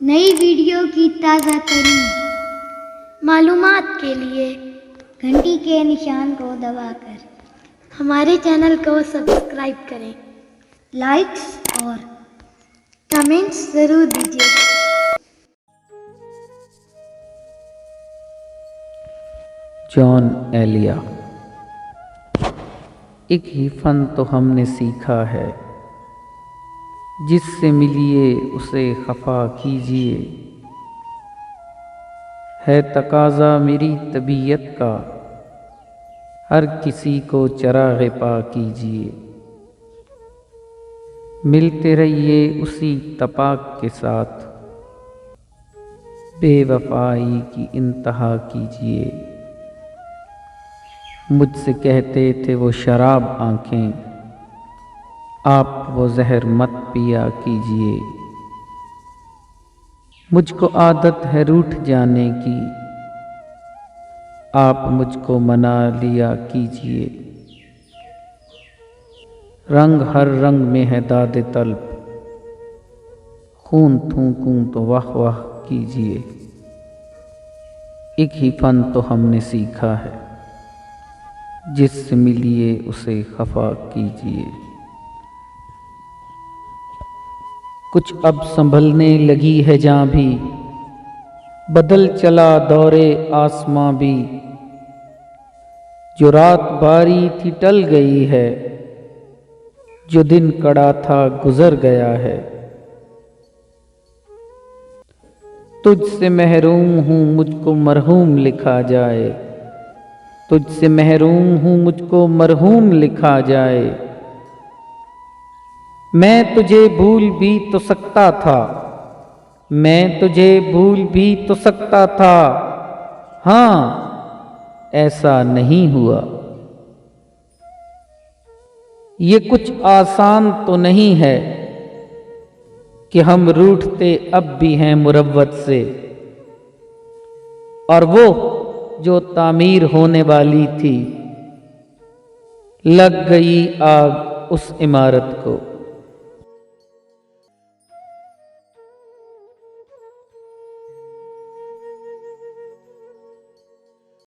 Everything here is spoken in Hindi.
नई वीडियो की ताज़ा तरीन मालूमात के लिए घंटी के निशान को दबाकर हमारे चैनल को सब्सक्राइब करें। लाइक्स और कमेंट्स ज़रूर दीजिएगा। जॉन एलिया। एक ही फन तो हमने सीखा है, जिससे मिलिए उसे खफा कीजिए। है तकाज़ा मेरी तबीयत का, हर किसी को चराग़ पा कीजिए। मिलते रहिए उसी तपाक के साथ, बेवफाई की इंतहा कीजिए। मुझसे कहते थे वो शराब आँखें, आप वो जहर मत पिया कीजिए। मुझको आदत है रूठ जाने की, आप मुझको मना लिया कीजिए। रंग हर रंग में है दादे तलब, खून थूकूं तो वाह वाह कीजिए। एक ही फन तो हमने सीखा है, जिससे मिलिए उसे खफा कीजिए। कुछ अब संभलने लगी है जहाँ भी, बदल चला दौरे आसमां भी। जो रात बारी थी टल गई है, जो दिन कड़ा था गुजर गया है। तुझसे महरूम हूँ मुझको मरहूम लिखा जाए, तुझसे महरूम हूँ मुझको मरहूम लिखा जाए। मैं तुझे भूल भी तो सकता था, मैं तुझे भूल भी तो सकता था। हाँ, ऐसा नहीं हुआ। ये कुछ आसान तो नहीं है कि हम रूठते अब भी हैं मुरव्वत से, और वो जो तामीर होने वाली थी, लग गई आग उस इमारत को।